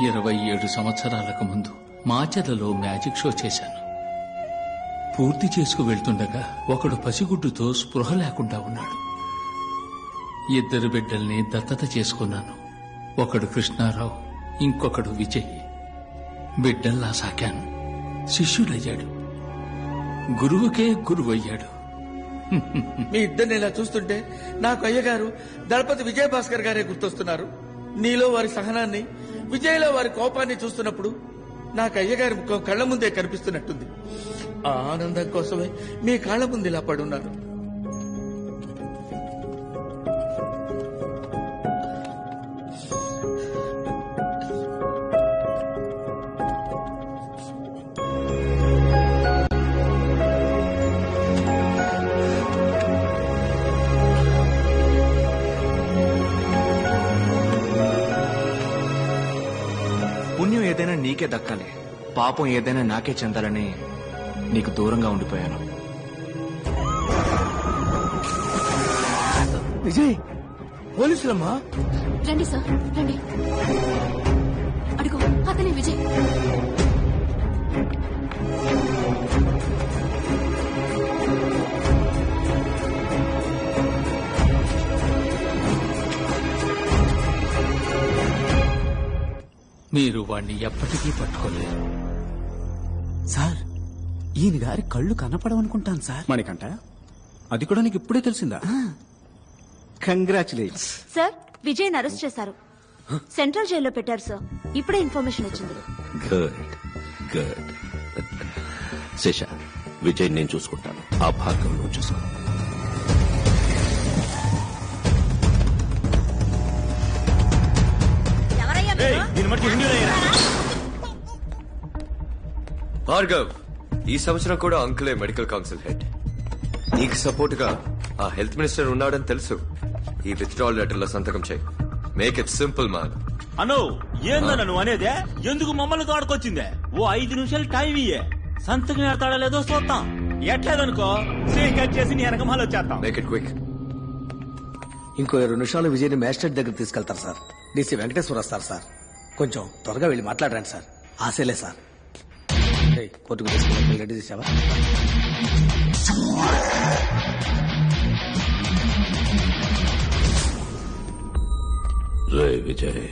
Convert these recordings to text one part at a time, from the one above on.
27 సంవత్సరాలకు ముందు మాచర్లలో magic show చేశాను. పూర్తి చేసుకు వెళ్తుండగా ఒకడు పసిగుడ్డుతో స్పృహ లేకుండా ఉన్నాడు. 2 బిడ్డల్ని దత్తత చేసుకున్నాను. ఒకడు కృష్ణారావు, ఇంకొకడు విజయ్. బిడ్డల్లా సాకాను. శిష్యుడయ్యాడు. గురువుకే గురువయ్యాడు. మీ ఇద్దరిని ఇలా చూస్తుంటే నాకు అయ్యగారు దళపతి విజయభాస్కర్ గారే గుర్తొస్తున్నారు. నీలో వారి సహనాన్ని, విజయ్లో వారి కోపాన్ని చూస్తున్నప్పుడు నాకు అయ్యగారి ముఖం కళ్ల ముందే కనిపిస్తున్నట్టుంది. ఆ ఆనందం కోసమే మీ కాళ్ల ముందు ఇలా పడున్నాను. పుణ్యం ఏదైనా నీకే దక్కాలి, పాపం ఏదైనా నాకే చెందాలని నీకు దూరంగా ఉండిపోయాను. విజయ్, పోలీసులమ్మా. రండి సార్, రండి. అడుగు, అతనే విజయ్. మీరు వాణ్ణి ఎప్పటికీ పట్టుకోలేరు. సార్, ఈయన గారి కళ్ళు కనపడవనుకుంటాను సార్. మణికంఠ, అది కూడా నీకు ఇప్పుడే తెలిసిందా? కంగ్రాచులేట్స్. సార్, విజయ్ అరెస్ట్ చేశారు. సెంట్రల్ జైల్లో పెట్టారు సార్. ఇప్పుడే ఇన్ఫర్మేషన్ వచ్చింది. Good good. శేష, విజయ్ నేను చూసుకుంటాను. ఆ భాగం నువ్వు చూసుకో. భార్గవ్, ఈ సంవత్సరం కూడా అంకులే మెడికల్ కౌన్సిల్ హెడ్. నీకు సపోర్ట్ గా ఆ హెల్త్ మినిస్టర్ ఉన్నాడని తెలుసు. ఈ విత్డ్రాల్ లెటర్ లో సంతకం చేయి. Make it simple man. అను, ఏందన్న నువ్వు అనేదే? ఎందుకు మమ్మల్ని తోడుకొచ్చిందే? ఓ 5 నిమిషాలు టైం ఇయ్యే. సంతకం ఎడతాడా లేదో చూద్దాం. ఎట్లేదనుకో చేయి కట్ చేసి నీ వెనకమాల వచ్చేస్తాం. Make it quick. ఇంకో 2 నిమిషాలు విజయ్ని మ్యాజిస్ట్రేట్ దగ్గర తీసుకెళ్తారు సార్. డీసీ వెంకటేశ్వర వస్తారు సార్. కొంచెం త్వరగా వెళ్ళి మాట్లాడరండి సార్. ఆశలే సార్. కోర్టుకు తీసుకెళ్ళి రెడీ చేసావా? రే విజయ్,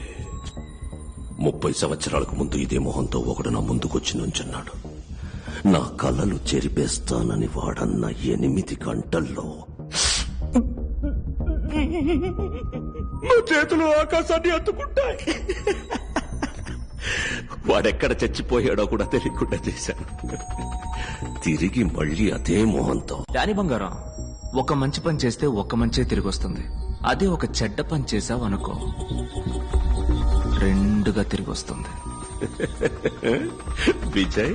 30 సంవత్సరాలకు ముందు ఇదే మొహంతో ఒకడు నా ముందుకొచ్చి నుంచున్నాడు. నా కళ్ళలు చెరిపేస్తానని వాడన్న 8 గంటల్లో నా చేతులు ఆకాశాన్ని అందుకుంటాయి. వాడెక్కడ చచ్చిపోయాడో కూడా తెలియకుండా చేశాను. తిరిగి మళ్ళీ అదే మొహంతో. దాని బంగారం, ఒక మంచి పని చేస్తే ఒక మంచే తిరిగి వస్తుంది. అదే ఒక చెడ్డ పని చేసావు అనుకో, 2గా తిరిగి వస్తుంది. విజయ్,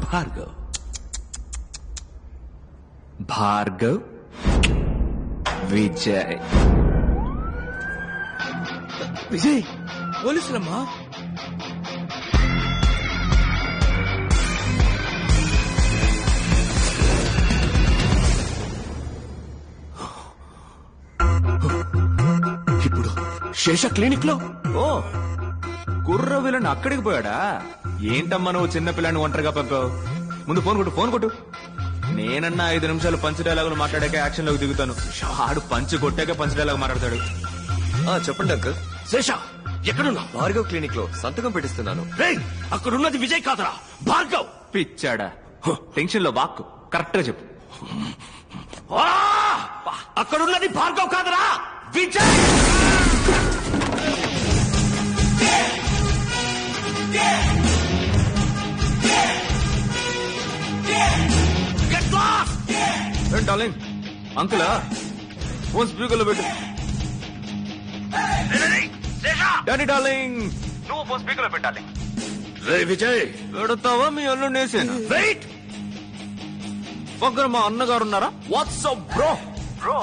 భార్గవ్. భార్గవ్, విజయ్. విజయ్, పోలీసులమ్మా. ఇప్పుడు శేష క్లినిక్ లో. ఓ, కుర్ర విలన్ అక్కడికి పోయాడా? ఏంటమ్మా నువ్వు చిన్న పిల్లని ఒంటరిగా పంపావు? ముందు ఫోన్ కొట్టు, ఫోన్ కొట్టు. నేనన్నా 5 నిమిషాలు పంచ్ డైలాగులు మాట్లాడాక యాక్షన్ లోకి దిగుతాను. ఆడు పంచ్ కొట్టాక పంచ్ డైలాగ్ మాట్లాడతాడు. చెప్పండి అంకుల్. శేష, ఎక్కడున్నా? భార్గవ్ క్లినిక్ లో సంతకం పెట్టిస్తున్నాను. అక్కడున్నది విజయ్ కాదరా, భార్గవ్. పిచ్చాడా? టెన్షన్ లో వాక్కు కరెక్ట్ గా చెప్పు. అక్కడున్నది భార్గవ్ కాదరా, విజయ్. డార్లింగ్, అంకులా ఫోన్ స్పీకర్ లో పెట్టు. డాడీ డార్లింగ్, నువ్వు ఫోన్ స్పీకర్ లో పెట్టాలి. రే విజయ్, పెడతావా మీ అల్లు నేసేనా? వెయిట్. పక్కన మా అన్నగారు ఉన్నారా? WhatsApp bro. బ్రో,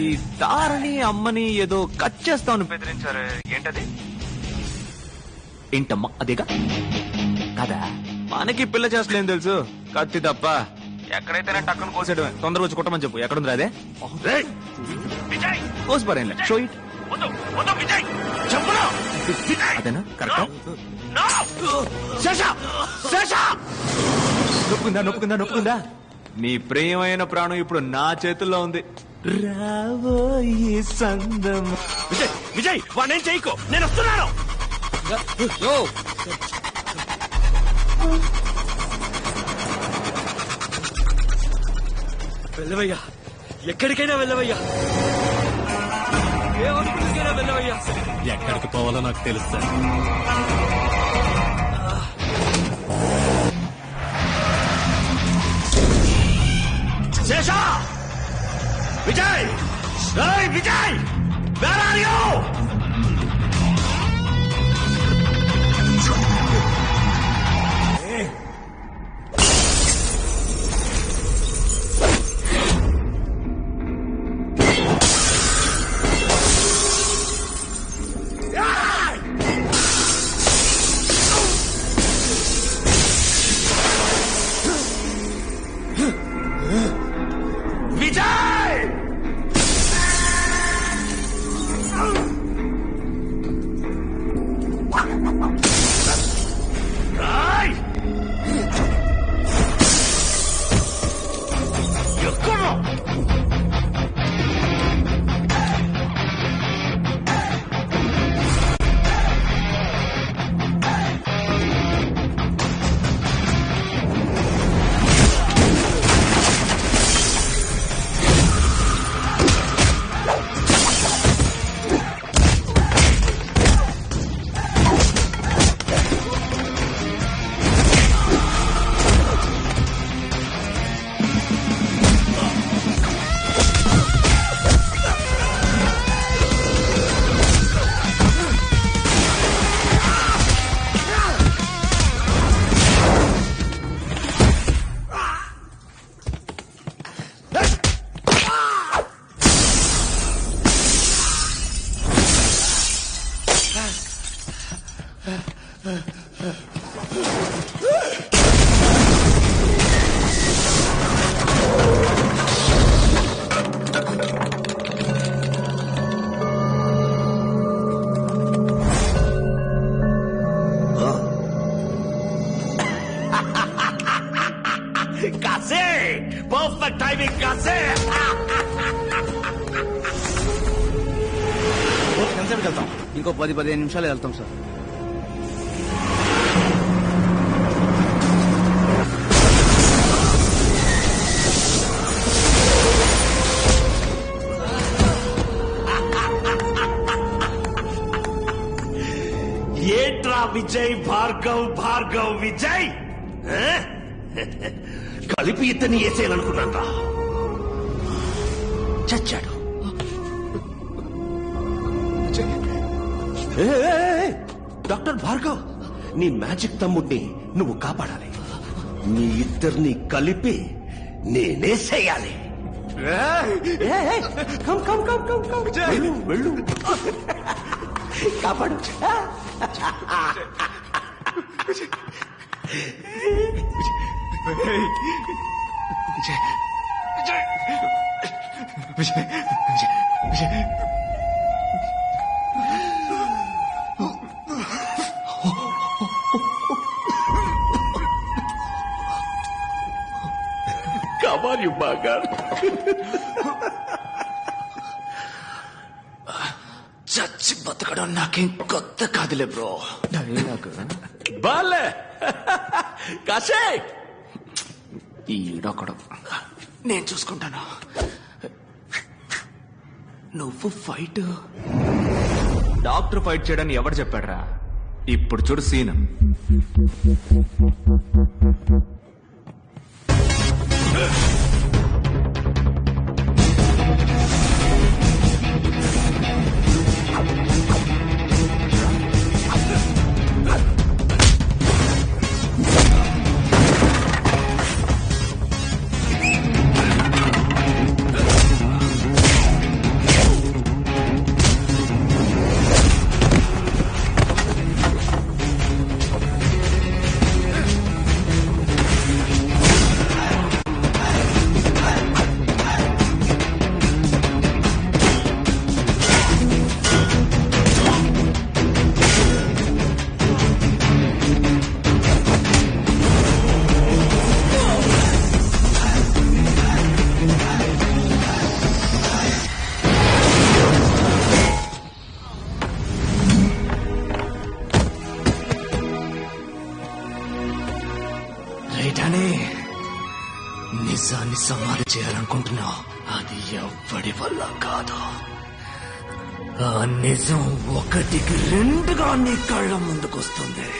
ఈ తారని అమ్మని ఏదో కట్ చేస్తాను బెదిరించారు. ఏంటది? ఏంటమ్మా అదేగా కదా? మనకి పిల్ల చేస్తలేం తెలుసు, కత్తి తప్ప. ఎక్కడైతేనే టక్కును కోసేయడమే. తొందరగా వచ్చి కొట్టమని చెప్పు. ఎక్కడుంది అదే? కోసి పడేయండి. Show it. అదేనా కరెక్ట్? నొప్పుకుందా నీ ప్రియమైన ప్రాణం ఇప్పుడు నా చేతుల్లో ఉంది. రాబోయే సందం. విజయ్ వాణ్ణేం చేయకు, నేను వస్తున్నాను. వెళ్ళవయ్యా, ఎక్కడికైనా వెళ్ళవయ్యా, ఏ హాస్పిటల్కైనా వెళ్ళవయ్యా. ఎక్కడికి పోవాలో నాకు తెలుస్తా. Sesha, Vijay, Vijay, where are you? Perfect timing కాసే. ఎంతసేపు వెళ్తాం? ఇంకో 10-15 నిమిషాలు వెళ్తాం సార్. ఏంట్రా విజయ్, భార్గవ్ విజయ్, కలిపి ఇతన్ని వేసేయాలనుకున్నారా? చచ్చాడు. డాక్టర్ భార్గవ్, నీ మ్యాజిక్ తమ్ముడిని నువ్వు కాపాడాలి. నీ ఇద్దరిని కలిపి నేనేసేయాలి. వెళ్ళు కాపాడు. Come on you bugger. చచ్చి బతకడం నాకేం కొత్త కాదులే బ్రో. బాలే కాశే, ఈడొకడు, నేను చూసుకుంటాను. నువ్వు ఫైట్. డాక్టర్ ఫైట్ చేయడానికి ఎవరు చెప్పాడ్రా? ఇప్పుడు చూడు సీన్. నిజాన్ని సమాధి చేయాలనుకుంటున్నావు, అది ఎవ్వడి వల్ల కాదు. ఆ నిజం ఒకటికి రెండుగా నీ కళ్ళ ముందుకొస్తుంది.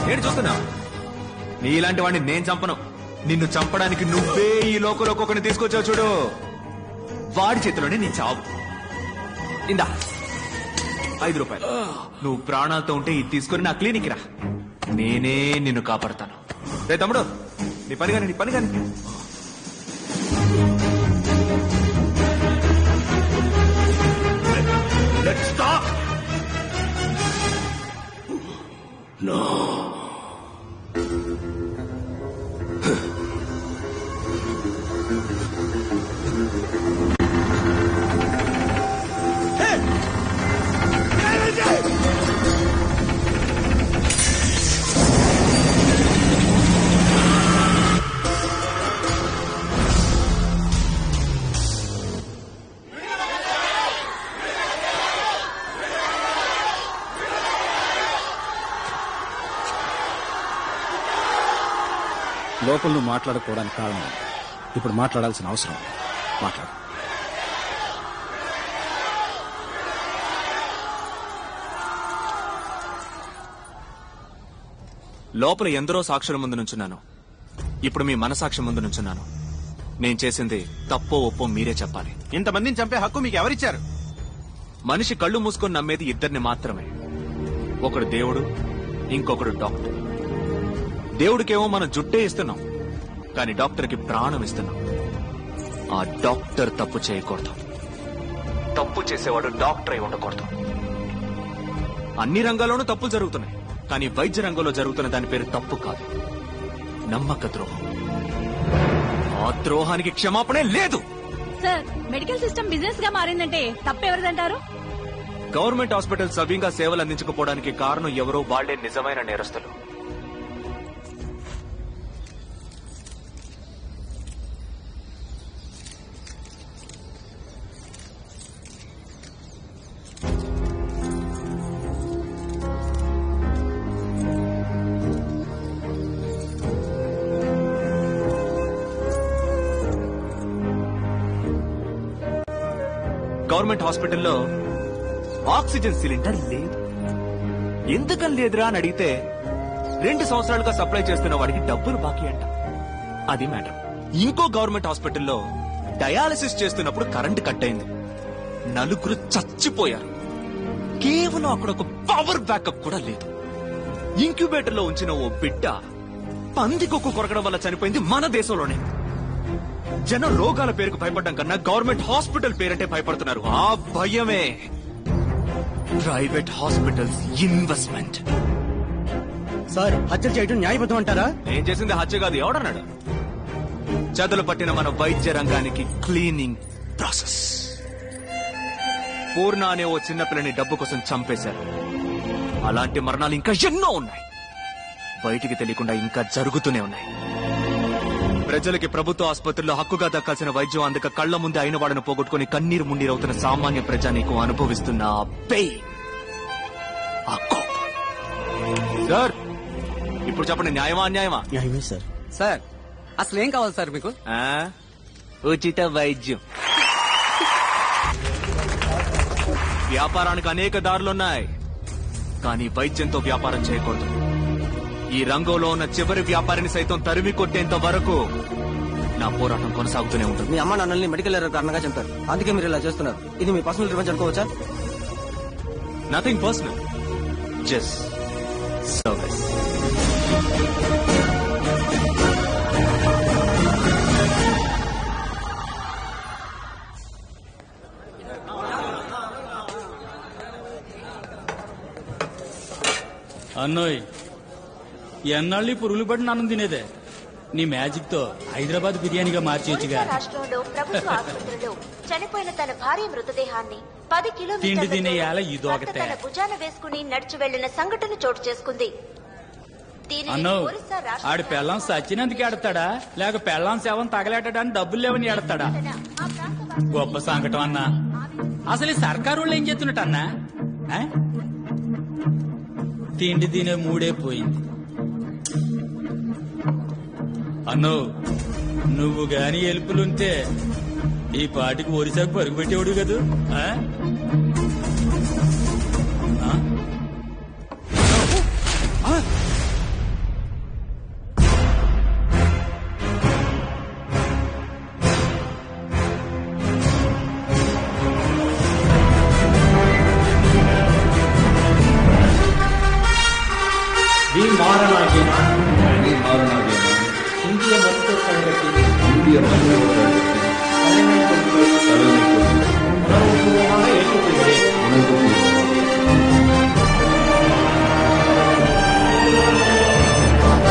నేను చూస్తున్నా, నీలాంటి వాడిని నేను చంపను. నిన్ను చంపడానికి నువ్వే ఈ లోకంలోకి ఒకరిని తీసుకొచ్చావు చూడు, వాడి చేతిలోనే నీ చావు. ఇందా 5 రూపాయలు. నువ్వు ప్రాణాలతో ఉంటే ఇది తీసుకొని నా క్లినిక్ రా, నేనే నిన్ను కాపాడతాను. రే తమ్ముడు, నీ పని కానీ. Let's stop. No. లోపల నువ్వు మాట్లాడుకోవడానికి కారణం ఇప్పుడు మాట్లాడాల్సిన అవసరం. మాట్లాడు. లోపల ఎందరో సాక్షుల ముందు నుంచున్నాను, ఇప్పుడు మీ మనసాక్షి ముందు నుంచున్నాను. నేను చేసింది తప్పో ఒప్పో మీరే చెప్పాలి. ఇంతమందిని చంపే హక్కు మీకు ఎవరిచ్చారు? మనిషి కళ్ళు మూసుకొని నమ్మేది ఇద్దరిని మాత్రమే. ఒకడు దేవుడు, ఇంకొకడు డాక్టర్. దేవుడికేమో మనం జుట్టే ఇస్తున్నాం, కానీ డాక్టర్కి ప్రాణం ఇస్తున్నాం. ఆ డాక్టర్ తప్పు చేయకూడదు, తప్పు చేసేవాడు డాక్టర్ అయి ఉండకూడదు. అన్ని రంగాల్లోనూ తప్పులు జరుగుతున్నాయి, కానీ వైద్య రంగంలో జరుగుతున్న దాని పేరు తప్పు కాదు, నమ్మక ద్రోహం. ఆ ద్రోహానికి క్షమాపణే లేదు. సార్, మెడికల్ సిస్టమ్ బిజినెస్ గా మారిందంటే తప్పెవరిదంటారు? గవర్నమెంట్ హాస్పిటల్ సవ్యంగా సేవలు అందించకపోవడానికి కారణం ఎవరో వాళ్లే నిజమైన నేరస్తులు. గవర్నమెంట్ హాస్పిటల్లో ఆక్సిజన్ సిలిండర్ లేదు. ఎందుకని లేదురా అని అడిగితే 2 సంవత్సరాలుగా సప్లై చేస్తున్న వాడికి డబ్బులు బాకీ అంట. అది మ్యాటర్. ఇంకో గవర్నమెంట్ హాస్పిటల్లో డయాలసిస్ చేస్తున్నప్పుడు కరెంటు కట్ అయింది, 4 చచ్చిపోయారు. కేవలం అక్కడ ఒక పవర్ బ్యాకప్ కూడా లేదు. ఇంక్యుబేటర్ లో ఉంచిన ఓ బిడ్డ పందికొక్కు కొరకడం వల్ల చనిపోయింది మన దేశంలోనే. జనం రోగాల పేరుకు భయపడడం కన్నా గవర్నమెంట్ హాస్పిటల్ పేరంటే భయపడుతున్నారు. ఆ భయమే ప్రైవేట్ హాస్పిటల్స్ ఇన్వెస్ట్మెంట్. సార్, హత్య చేయడం న్యాయబద్ధం అంటారా? నేను చేసింది హత్య కాదు, ఎవడన్నాడు? చదులు పట్టిన మన వైద్య రంగానికి క్లీనింగ్ ప్రాసెస్. పూర్ణ అనే ఓ చిన్నపిల్లని డబ్బు కోసం చంపేశారు. అలాంటి మరణాలు ఇంకా ఎన్నో ఉన్నాయి, బయటికి తెలియకుండా ఇంకా జరుగుతూనే ఉన్నాయి. ప్రజలకి ప్రభుత్వ ఆసుపత్రుల్లో హక్కుగా దక్కాల్సిన వైద్యం అందక కళ్ల ముందే అయిన వాడిని పోగొట్టుకుని కన్నీరు మున్నీరవుతున్న సామాన్య ప్రజానీకు అనుభవిస్తున్న ఆ పెయిన్, ఆ కోపం. సార్, ఇప్పుడు చెప్పండి, న్యాయమా అన్యాయమా? న్యాయమే సార్. సార్, అసలు ఏం కావాలి సార్ మీకు? ఉచిత వైద్యం. వ్యాపారానికి అనేక దారులున్నాయి, కానీ వైద్యంతో వ్యాపారం చేయకూడదు. ఈ రంగంలో ఉన్న చివరి వ్యాపారిని సైతం తరిమి కొట్టేంత వరకు నా పోరాటం కొనసాగుతూనే ఉంటుంది. మీ అమ్మ నాన్నల్ని మెడికల్ ఎర్రర్ కారణంగా చంపారు, అందుకే మీరు ఇలా చేస్తున్నారు. ఇది మీ పర్సనల్ రివెంజ్ అనుకోవచ్చా? Nothing personal, just service. అన్నోయ్, ఎన్నాళ్ళు పురుగులు పడిన అన్నం తినేదే? నీ మ్యాజిక్ తో హైదరాబాద్ బిర్యానీగా మార్చేయచ్చుగా. రాష్ట్రంలో ప్రభుత్వ ఆసుపత్రిలో చనిపోయిన తన భార్య మృతదేహాన్ని 10 తిండి తినే యాల కిలోమీటర్ల ఇదొకటే. తన భుజాన వేసుకుని నడిచి వెళ్లిన సంఘటన చోటు చేసుకుంది. అన్నో ఆడి పెళ్ళం సచ్చినందుకు ఎడతాడా లేక పెళ్ళం శవం తగలేటడానికి డబ్బులు లేవని ఎడతాడా? గొప్ప సంకటం అన్నా. అసలు ఈ సర్కారు వాళ్ళు ఏం చేస్తున్నట్టు అన్నా? ఆ? తిండి తినే మూడే పోయింది. అన్నో నువ్వు గాని ఎలుపులుంటే ఈ పాటికి ఒరిసాకు పరుగు పెట్టేవాడు కదూ. ఆ? ఆ? ఇండియ